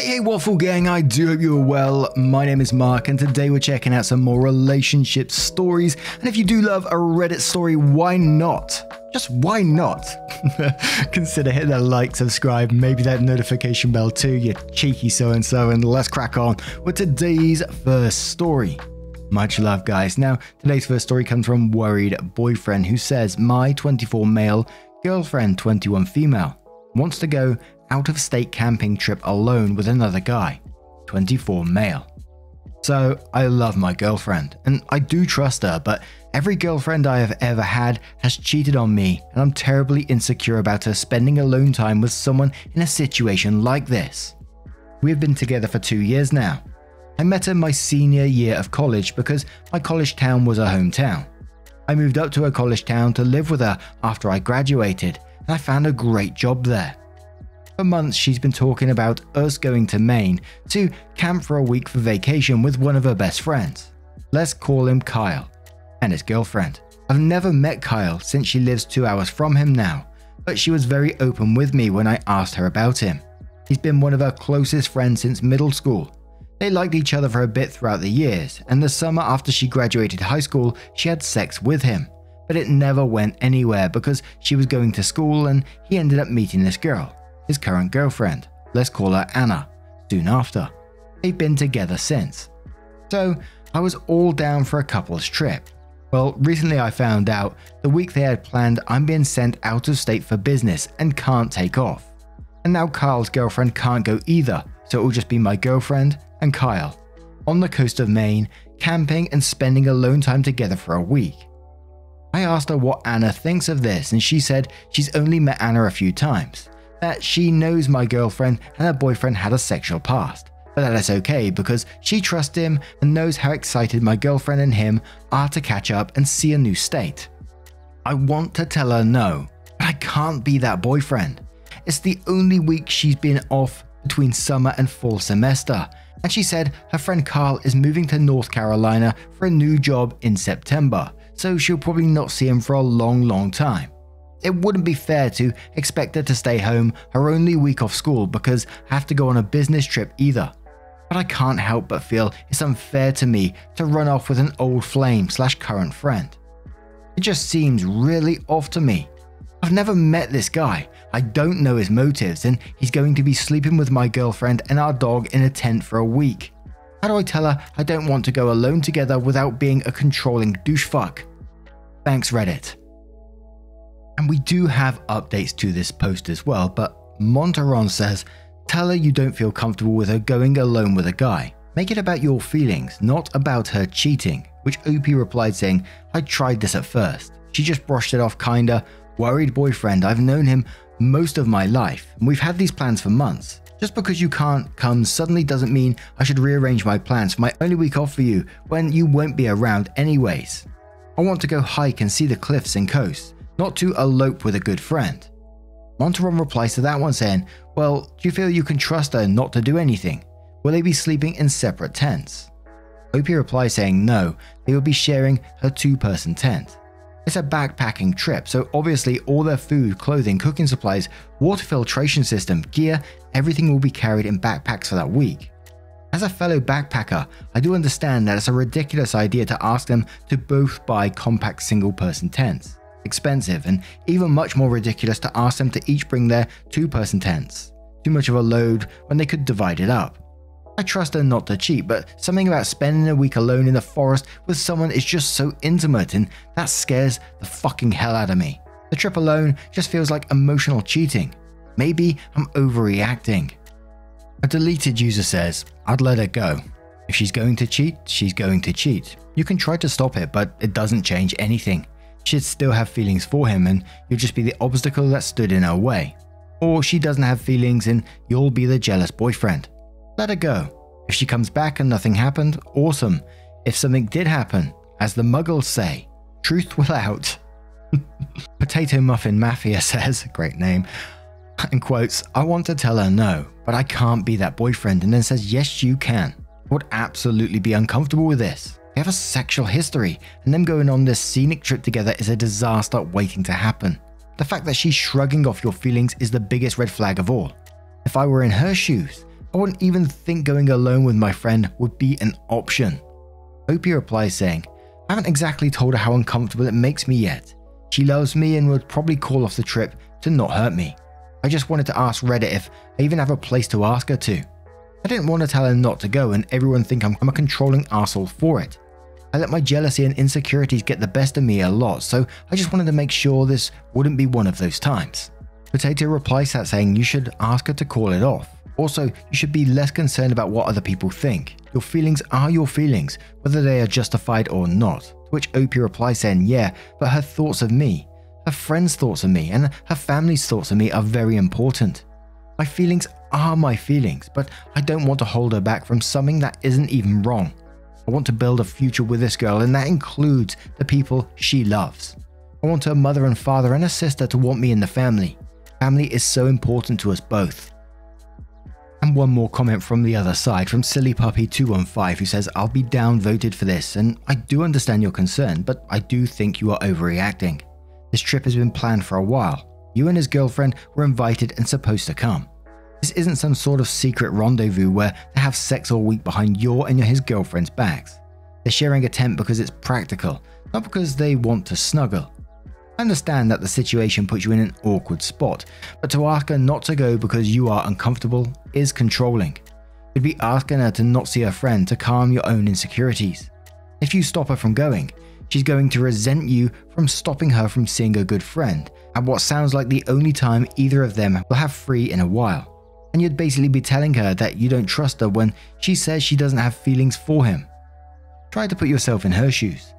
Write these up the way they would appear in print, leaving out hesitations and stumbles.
Hey Waffle Gang, I do hope you're well. My name is Mark and today we're checking out some more relationship stories. And if you do love a Reddit story, why not? Just why not? Consider hitting that like, subscribe, maybe that notification bell too, you cheeky so-and-so, and let's crack on with today's first story. Much love, guys. Now, today's first story comes from Worried Boyfriend, who says, my 24 male, girlfriend 21 female, wants to go out-of-state camping trip alone with another guy, 24 male. So, I love my girlfriend, and I do trust her, but every girlfriend I have ever had has cheated on me, and I'm terribly insecure about her spending alone time with someone in a situation like this. We have been together for 2 years now. I met her my senior year of college because my college town was her hometown. I moved up to her college town to live with her after I graduated, and I found a great job there. For months she's been talking about us going to Maine to camp for a week for vacation with one of her best friends. Let's call him Kyle, and his girlfriend. I've never met Kyle since she lives 2 hours from him now, but she was very open with me when I asked her about him. He's been one of her closest friends since middle school. They liked each other for a bit throughout the years, and the summer after she graduated high school she had sex with him, but it never went anywhere because she was going to school and he ended up meeting this girl, his current girlfriend, let's call her Anna, soon after. They've been together since. So I was all down for a couple's trip. Well, recently I found out the week they had planned I'm being sent out of state for business and can't take off. And now Kyle's girlfriend can't go either, so it will just be my girlfriend and Kyle on the coast of Maine, camping and spending alone time together for a week. I asked her what Anna thinks of this, and she said she's only met Anna a few times, that she knows my girlfriend and her boyfriend had a sexual past, but that it's okay because she trusts him and knows how excited my girlfriend and him are to catch up and see a new state. I want to tell her no, but I can't be that boyfriend. It's the only week she's been off between summer and fall semester, and she said her friend Carl is moving to North Carolina for a new job in September, so she'll probably not see him for a long time. It wouldn't be fair to expect her to stay home her only week off school because I have to go on a business trip either. But I can't help but feel it's unfair to me to run off with an old flame / current friend. It just seems really off to me. I've never met this guy, I don't know his motives, and he's going to be sleeping with my girlfriend and our dog in a tent for a week. How do I tell her I don't want to go alone together without being a controlling douchefuck? Thanks, Reddit. And we do have updates to this post as well, but Montaron says, tell her you don't feel comfortable with her going alone with a guy. Make it about your feelings, not about her cheating, which OP replied saying, I tried this at first. She just brushed it off kinda. Worried boyfriend, I've known him most of my life, and we've had these plans for months. Just because you can't come suddenly doesn't mean I should rearrange my plans for my only week off for you when you won't be around anyways. I want to go hike and see the cliffs and coast, not to elope with a good friend. Montaron replies to that one saying, well, do you feel you can trust her not to do anything? Will they be sleeping in separate tents? OP replies saying no, they will be sharing her 2-person tent. It's a backpacking trip, so obviously all their food, clothing, cooking supplies, water filtration system, gear, everything will be carried in backpacks for that week. As a fellow backpacker, I do understand that it's a ridiculous idea to ask them to both buy compact single-person tents. Expensive, and even much more ridiculous to ask them to each bring their 2-person tents. Too much of a load when they could divide it up. I trust her not to cheat, but something about spending a week alone in the forest with someone is just so intimate, and that scares the fucking hell out of me. The trip alone just feels like emotional cheating. Maybe I'm overreacting. A deleted user says, I'd let her go. If she's going to cheat, she's going to cheat. You can try to stop it, but it doesn't change anything. She'd still have feelings for him, and you'll just be the obstacle that stood in her way. Or she doesn't have feelings and you'll be the jealous boyfriend. Let her go. If she comes back and nothing happened, awesome. If something did happen, as the muggles say, truth will out. Potato Muffin Mafia says, great name, in quotes, I want to tell her no, but I can't be that boyfriend, and then says yes you can. I would absolutely be uncomfortable with this. They have a sexual history, and them going on this scenic trip together is a disaster waiting to happen. The fact that she's shrugging off your feelings is the biggest red flag of all. If I were in her shoes, I wouldn't even think going alone with my friend would be an option. Opie replies saying, I haven't exactly told her how uncomfortable it makes me yet. She loves me and would probably call off the trip to not hurt me. I just wanted to ask Reddit if I even have a place to ask her to. I didn't want to tell her not to go and everyone think I'm a controlling asshole for it. I let my jealousy and insecurities get the best of me a lot, so I just wanted to make sure this wouldn't be one of those times. Potato replies that saying you should ask her to call it off. Also, you should be less concerned about what other people think. Your feelings are your feelings, whether they are justified or not. To which Opie replies saying, yeah, but her thoughts of me, her friends' thoughts of me, and her family's thoughts of me are very important. My feelings are my feelings, but I don't want to hold her back from something that isn't even wrong. I want to build a future with this girl, and that includes the people she loves. I want her mother and father and her sister to want me in the family. Family is so important to us both. And one more comment from the other side, from SillyPuppy215, who says, I'll be downvoted for this, and I do understand your concern, but I do think you are overreacting. This trip has been planned for a while. You and his girlfriend were invited and supposed to come. This isn't some sort of secret rendezvous where they have sex all week behind your and his girlfriend's backs. They're sharing a tent because it's practical, not because they want to snuggle. I understand that the situation puts you in an awkward spot, but to ask her not to go because you are uncomfortable is controlling. You'd be asking her to not see her friend to calm your own insecurities. If you stop her from going, she's going to resent you from stopping her from seeing a good friend at what sounds like the only time either of them will have free in a while. And you'd basically be telling her that you don't trust her when she says she doesn't have feelings for him. Try to put yourself in her shoes.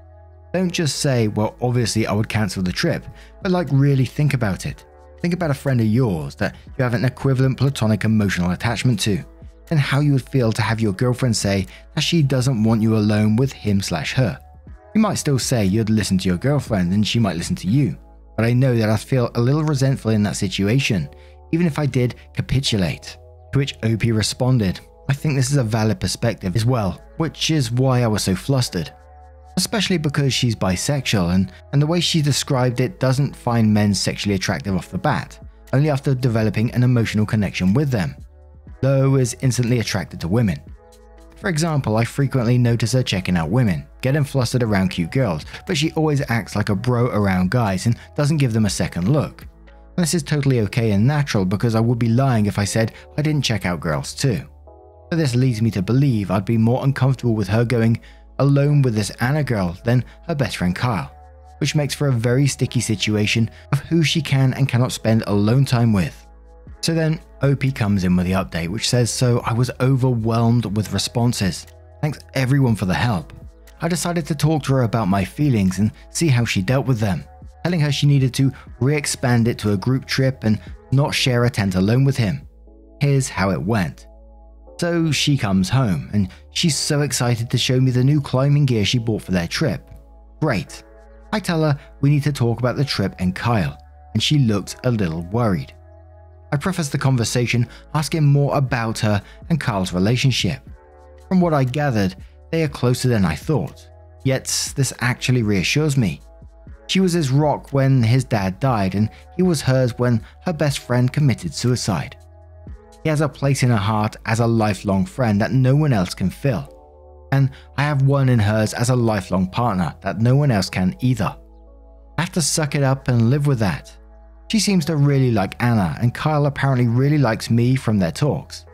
Don't just say, well, obviously I would cancel the trip, but like really think about it. Think about a friend of yours that you have an equivalent platonic emotional attachment to, and how you would feel to have your girlfriend say that she doesn't want you alone with him/her. You might still say you'd listen to your girlfriend and she might listen to you, but I know that I'd feel a little resentful in that situation, even if I did capitulate. To which Opie responded, I think this is a valid perspective as well, which is why I was so flustered. Especially because she's bisexual and the way she described it doesn't find men sexually attractive off the bat, only after developing an emotional connection with them. Lo is instantly attracted to women. For example, I frequently notice her checking out women, getting flustered around cute girls, but she always acts like a bro around guys and doesn't give them a second look. And this is totally okay and natural because I would be lying if I said I didn't check out girls too. So this leads me to believe I'd be more uncomfortable with her going alone with this Anna girl than her best friend Kyle, which makes for a very sticky situation of who she can and cannot spend alone time with. So then Opie comes in with the update, which says, so I was overwhelmed with responses. Thanks everyone for the help. I decided to talk to her about my feelings and see how she dealt with them, telling her she needed to re-expand it to a group trip and not share a tent alone with him. Here's how it went. So she comes home and she's so excited to show me the new climbing gear she bought for their trip. Great. I tell her we need to talk about the trip and Kyle, and she looks a little worried. I preface the conversation asking more about her and Kyle's relationship. From what I gathered, they are closer than I thought, yet this actually reassures me. She was his rock when his dad died, and he was hers when her best friend committed suicide. He has a place in her heart as a lifelong friend that no one else can fill. And I have one in hers as a lifelong partner that no one else can either. I have to suck it up and live with that. She seems to really like Anna, and Kyle apparently really likes me from their talks.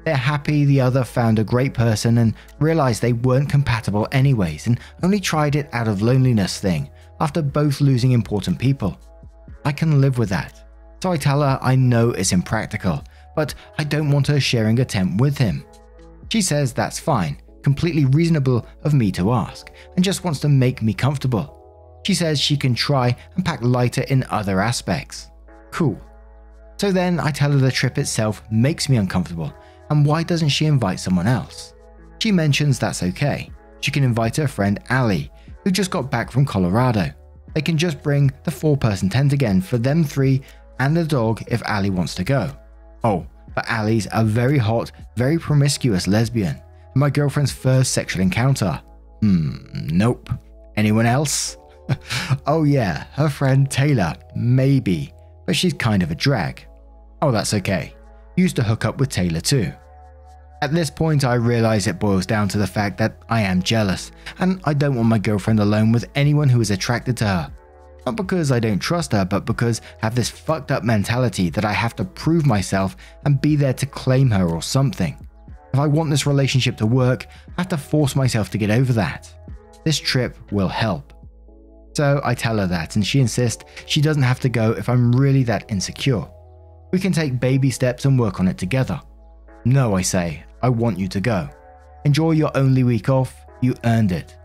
They're happy the other found a great person and realized they weren't compatible anyways and only tried it out of loneliness thing after both losing important people. I can live with that. So I tell her I know it's impractical, but I don't want her sharing a tent with him. She says that's fine, completely reasonable of me to ask, and just wants to make me comfortable. She says she can try and pack lighter in other aspects. Cool. So then I tell her the trip itself makes me uncomfortable, and why doesn't she invite someone else? She mentions that's okay. She can invite her friend Ali, who just got back from Colorado. They can just bring the 4-person tent again for them 3 and the dog if Ali wants to go. Oh, but Ali's a very hot, very promiscuous lesbian. My girlfriend's first sexual encounter. Nope. Anyone else? Oh yeah, her friend Taylor, maybe, but she's kind of a drag. Oh, that's okay. Used to hook up with Taylor too. At this point, I realize it boils down to the fact that I am jealous, and I don't want my girlfriend alone with anyone who is attracted to her. Not because I don't trust her, but because I have this fucked up mentality that I have to prove myself and be there to claim her or something. If I want this relationship to work, I have to force myself to get over that. This trip will help. So I tell her that, and she insists she doesn't have to go if I'm really that insecure. We can take baby steps and work on it together. No, I say, I want you to go. Enjoy your only week off, you earned it.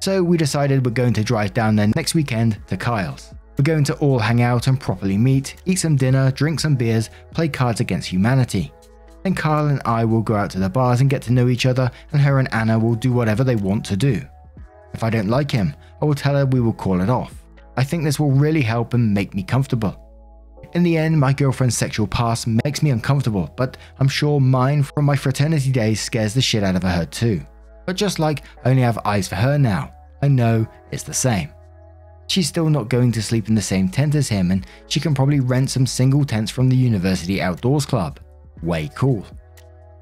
So we decided we're going to drive down there next weekend to Kyle's. We're going to all hang out and properly meet, eat some dinner, drink some beers, play Cards Against Humanity. Then Kyle and I will go out to the bars and get to know each other, and her and Anna will do whatever they want to do. If I don't like him, I will tell her we will call it off. I think this will really help and make me comfortable. In the end, my girlfriend's sexual past makes me uncomfortable, but I'm sure mine from my fraternity days scares the shit out of her too. But just like I only have eyes for her now, I know it's the same. She's still not going to sleep in the same tent as him, and she can probably rent some single tents from the university outdoors club. Way cool.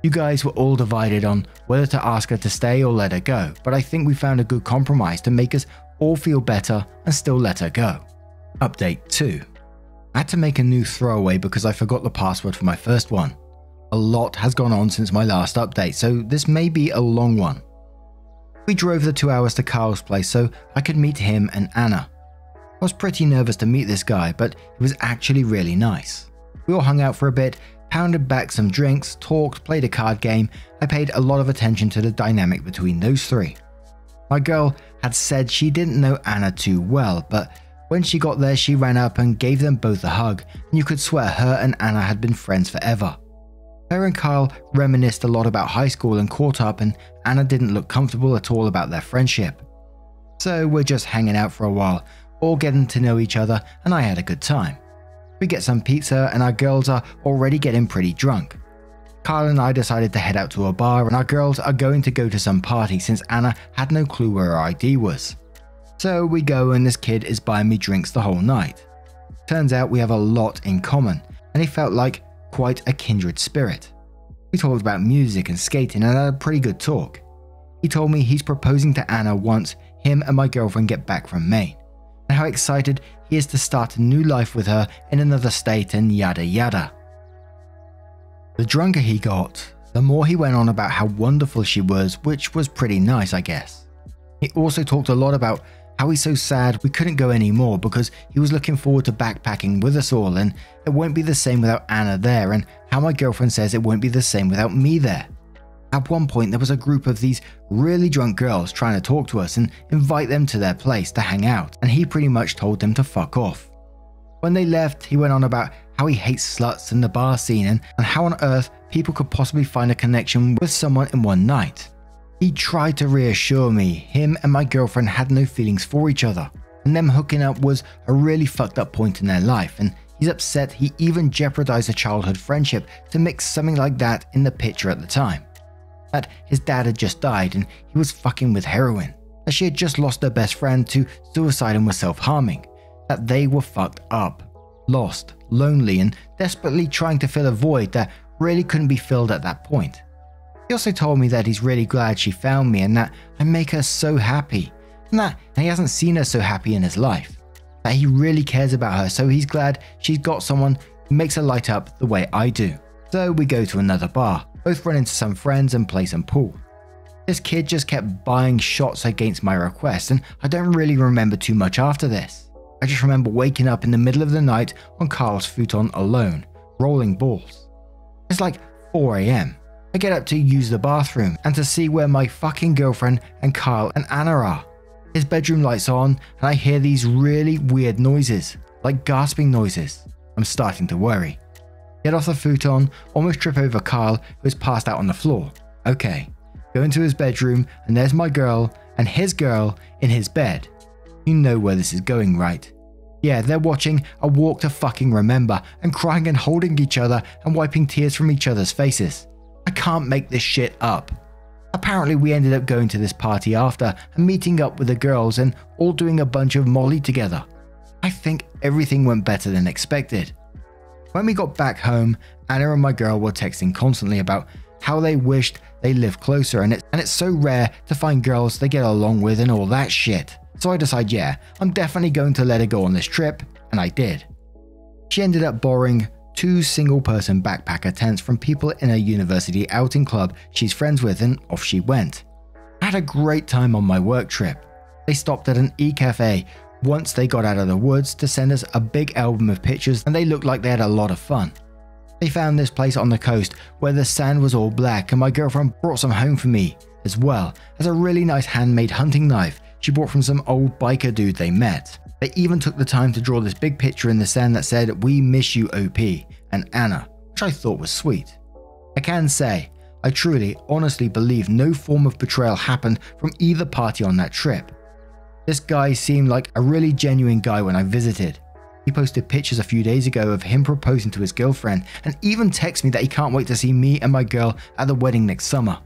You guys were all divided on whether to ask her to stay or let her go, but I think we found a good compromise to make us all feel better and still let her go. Update 2. I had to make a new throwaway because I forgot the password for my first one. A lot has gone on since my last update, so this may be a long one. We drove the 2 hours to Carl's place so I could meet him and Anna. I was pretty nervous to meet this guy, but he was actually really nice. We all hung out for a bit, pounded back some drinks, talked, played a card game. I paid a lot of attention to the dynamic between those three. My girl had said she didn't know Anna too well, but when she got there she ran up and gave them both a hug, and you could swear her and Anna had been friends forever. Her and Kyle reminisced a lot about high school and caught up, and Anna didn't look comfortable at all about their friendship. So we're just hanging out for a while, all getting to know each other, and I had a good time. We get some pizza and our girls are already getting pretty drunk. Kyle and I decided to head out to a bar, and our girls are going to go to some party since Anna had no clue where her ID was. So we go and this kid is buying me drinks the whole night. Turns out we have a lot in common, and he felt like quite a kindred spirit. We talked about music and skating and had a pretty good talk. He told me he's proposing to Anna once him and my girlfriend get back from Maine, and how excited he is to start a new life with her in another state and yada yada. The drunker he got, the more he went on about how wonderful she was, which was pretty nice, I guess. He also talked a lot about how he's so sad we couldn't go anymore because he was looking forward to backpacking with us all, and it won't be the same without Anna there, and how my girlfriend says it won't be the same without me there. At one point there was a group of these really drunk girls trying to talk to us and invite them to their place to hang out, and he pretty much told them to fuck off. When they left, he went on about how he hates sluts and the bar scene, and how on earth people could possibly find a connection with someone in one night. He tried to reassure me him and my girlfriend had no feelings for each other, and them hooking up was a really fucked up point in their life, and he's upset he even jeopardized a childhood friendship to mix something like that in the picture at the time. That his dad had just died and he was fucking with heroin, that she had just lost her best friend to suicide and was self-harming, that they were fucked up, lost, lonely, and desperately trying to fill a void that really couldn't be filled at that point. He also told me that he's really glad she found me and that I make her so happy, and that he hasn't seen her so happy in his life, that he really cares about her, so he's glad she's got someone who makes her light up the way I do. So we go to another bar, both run into some friends and play some pool. This kid just kept buying shots against my request, and I don't really remember too much after this. I just remember waking up in the middle of the night on Carl's futon alone, rolling balls. It's like 4 AM. I get up to use the bathroom and to see where my fucking girlfriend and Kyle and Anna are. His bedroom lights on and I hear these really weird noises, like gasping noises. I'm starting to worry. Get off the futon, almost trip over Kyle who is passed out on the floor. Okay, go into his bedroom and there's my girl and his girl in his bed. You know where this is going, right? Yeah, they're watching A Walk to Fucking Remember and crying and holding each other and wiping tears from each other's faces. I can't make this shit up. Apparently we ended up going to this party after and meeting up with the girls and all doing a bunch of Molly together. I think everything went better than expected. When we got back home, Anna and my girl were texting constantly about how they wished they lived closer, and it's so rare to find girls they get along with and all that shit. So I decide, yeah, I'm definitely going to let her go on this trip, and I did. She ended up borrowing 2 single-person backpacker tents from people in a university outing club she's friends with, and off she went. I had a great time on my work trip. They stopped at an e-cafe once they got out of the woods to send us a big album of pictures, and they looked like they had a lot of fun. They found this place on the coast where the sand was all black, and my girlfriend brought some home for me, as well as a really nice handmade hunting knife she bought from some old biker dude they met. They even took the time to draw this big picture in the sand that said, "We miss you OP," and Anna, which I thought was sweet. I can say, I truly, honestly believe no form of betrayal happened from either party on that trip. This guy seemed like a really genuine guy when I visited. He posted pictures a few days ago of him proposing to his girlfriend, and even texted me that he can't wait to see me and my girl at the wedding next summer.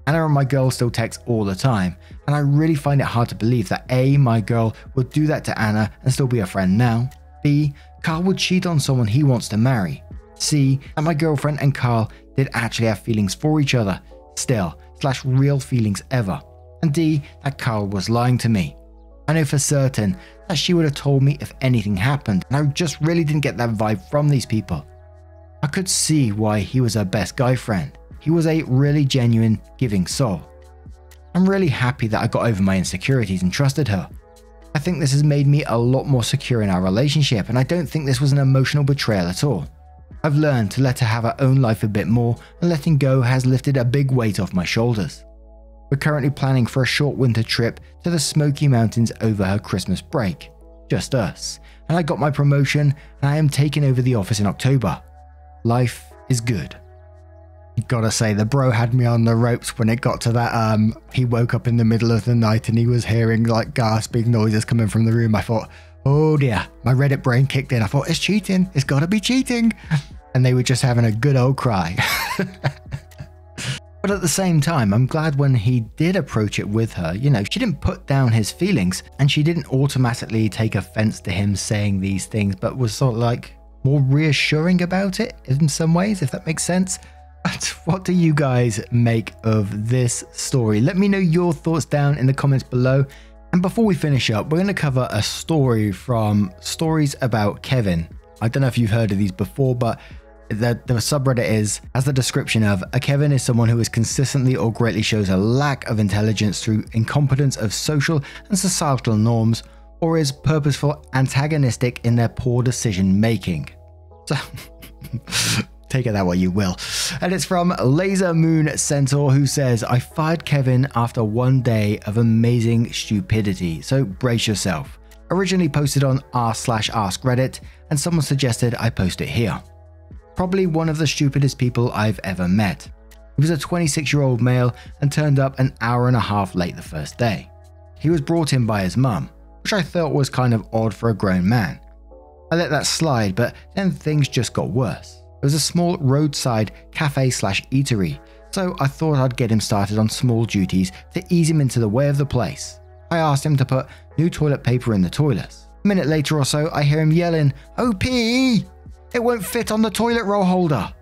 Anna and my girl still text all the time, and I really find it hard to believe that A, my girl would do that to Anna and still be a friend now, B, Carl would cheat on someone he wants to marry, C, that my girlfriend and Carl did actually have feelings for each other, still, / real feelings ever, and D, that Carl was lying to me. I know for certain that she would have told me if anything happened, and I just really didn't get that vibe from these people. I could see why he was her best guy friend. He was a really genuine, giving soul. I'm really happy that I got over my insecurities and trusted her. I think this has made me a lot more secure in our relationship, and I don't think this was an emotional betrayal at all. I've learned to let her have her own life a bit more, and letting go has lifted a big weight off my shoulders. We're currently planning for a short winter trip to the Smoky Mountains over her Christmas break. Just us. And I got my promotion, and I am taking over the office in October. Life is good. Gotta say, the bro had me on the ropes when it got to that. He woke up in the middle of the night and he was hearing like gasping noises coming from the room. I thought, oh dear, my Reddit brain kicked in. I thought, it's cheating. It's gotta be cheating. And they were just having a good old cry. But at the same time, I'm glad when he did approach it with her, you know, she didn't put down his feelings and she didn't automatically take offense to him saying these things, but was sort of like more reassuring about it in some ways, if that makes sense. But what do you guys make of this story? Let me know your thoughts down in the comments below. And before we finish up, we're going to cover a story from Stories About Kevin. I don't know if you've heard of these before, but the subreddit is, as the description of, a Kevin is someone who is consistently or greatly shows a lack of intelligence through incompetence of social and societal norms, or is purposeful antagonistic in their poor decision making. So take it that way you will. And it's from Laser Moon Centaur, who says, I fired Kevin after one day of amazing stupidity, so brace yourself. Originally posted on r/ask Reddit, and someone suggested I post it here. Probably one of the stupidest people I've ever met. He was a 26-year-old male and turned up an hour and a half late the first day. He was brought in by his mum, which I thought was kind of odd for a grown man. I let that slide, but then things just got worse. It was a small roadside cafe/eatery, so I thought I'd get him started on small duties to ease him into the way of the place. I asked him to put new toilet paper in the toilets. A minute later or so, I hear him yelling, OP! It won't fit on the toilet roll holder.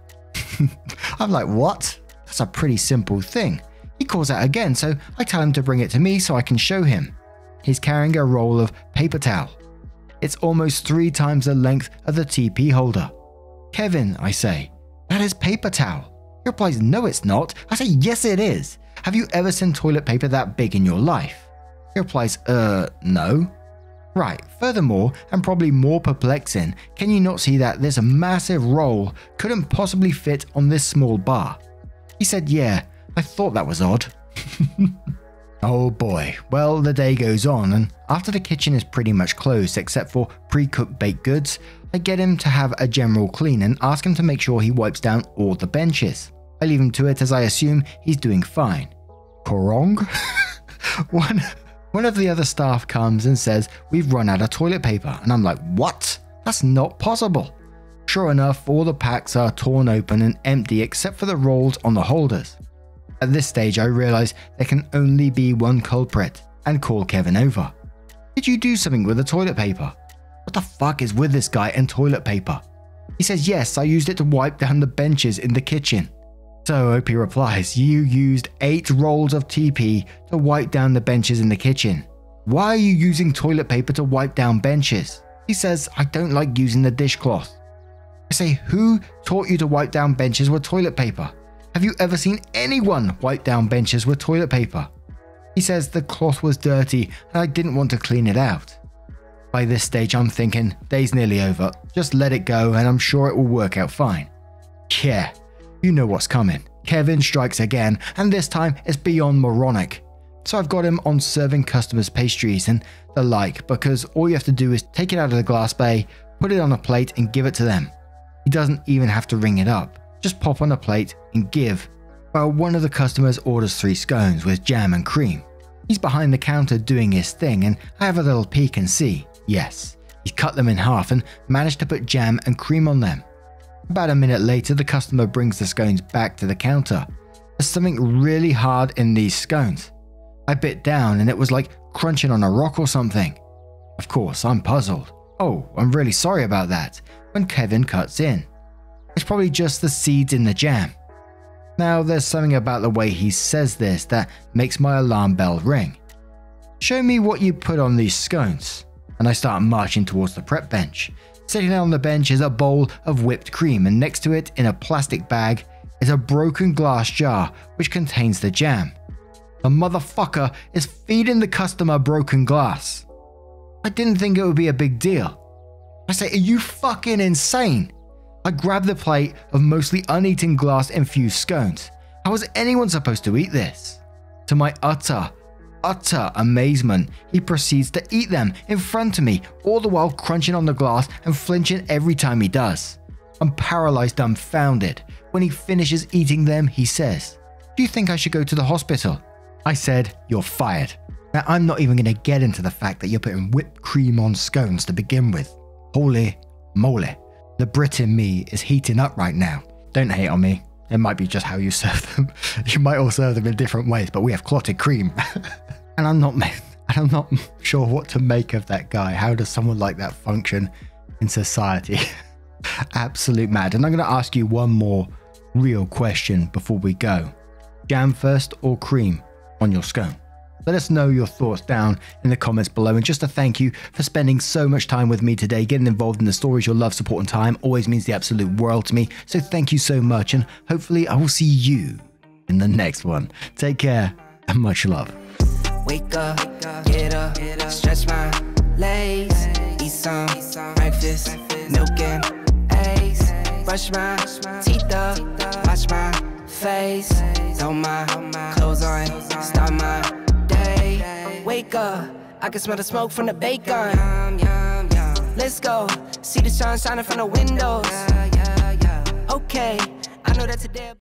I'm like, what? That's a pretty simple thing. He calls out again, so I tell him to bring it to me so I can show him. He's carrying a roll of paper towel. It's almost 3 times the length of the TP holder. Kevin, I say, that is paper towel. He replies, no it's not. I say, yes it is. Have you ever seen toilet paper that big in your life? He replies, no. Right, furthermore, and probably more perplexing, can you not see that this massive roll couldn't possibly fit on this small bar? He said, yeah, I thought that was odd. Oh boy, well the day goes on, and after the kitchen is pretty much closed except for pre-cooked baked goods, I get him to have a general clean and ask him to make sure he wipes down all the benches. I leave him to it as I assume he's doing fine. Korong? One of the other staff comes and says we've run out of toilet paper, and I'm like, what? That's not possible. Sure enough, all the packs are torn open and empty except for the rolls on the holders. At this stage, I realize there can only be one culprit and call Kevin over. Did you do something with the toilet paper? What the fuck is with this guy and toilet paper? He says, yes, I used it to wipe down the benches in the kitchen. So OP replies, you used 8 rolls of TP to wipe down the benches in the kitchen. Why are you using toilet paper to wipe down benches? He says, I don't like using the dishcloth. I say, who taught you to wipe down benches with toilet paper? Have you ever seen anyone wipe down benches with toilet paper? He says the cloth was dirty and I didn't want to clean it out. By this stage I'm thinking, day's nearly over, just let it go and I'm sure it will work out fine. Yeah, you know what's coming. Kevin strikes again, and this time it's beyond moronic. So I've got him on serving customers pastries and the like, because all you have to do is take it out of the glass bay, put it on a plate and give it to them. He doesn't even have to ring it up, just pop on a plate and give. Well, one of the customers orders 3 scones with jam and cream. He's behind the counter doing his thing and I have a little peek and see, yes, he's cut them in half and managed to put jam and cream on them. About a minute later, the customer brings the scones back to the counter. There's something really hard in these scones. I bit down and it was like crunching on a rock or something. Of course, I'm puzzled. Oh, I'm really sorry about that, when Kevin cuts in. It's probably just the seeds in the jam. Now, there's something about the way he says this that makes my alarm bell ring. Show me what you put on these scones. And I start marching towards the prep bench. Sitting on the bench is a bowl of whipped cream and next to it, in a plastic bag, is a broken glass jar which contains the jam. The motherfucker is feeding the customer broken glass. I didn't think it would be a big deal. I say, are you fucking insane? I grab the plate of mostly uneaten glass infused scones. How is anyone supposed to eat this? To my utter amazement, he proceeds to eat them in front of me, all the while crunching on the glass and flinching every time he does. I'm paralyzed, dumbfounded. When he finishes eating them, he says, do you think I should go to the hospital? I said, you're fired. Now, I'm not even going to get into the fact that you're putting whipped cream on scones to begin with. Holy moly. The Brit in me is heating up right now. Don't hate on me. It might be just how you serve them. You might all serve them in different ways, but we have clotted cream. And I'm not sure what to make of that guy. How does someone like that function in society? Absolute mad. And I'm going to ask you one more real question before we go. Jam first or cream on your scone? Let us know your thoughts down in the comments below. And just a thank you for spending so much time with me today. Getting involved in the stories, your love, support and time always means the absolute world to me. So thank you so much, and hopefully I will see you in the next one. Take care and much love. Wake up, get up, stretch my legs, eat some breakfast, milk and eggs, brush my teeth up, wash my face, throw my clothes on, start my day. Wake up, I can smell the smoke from the bacon. Let's go, see the sun shining from the windows. Okay, I know that today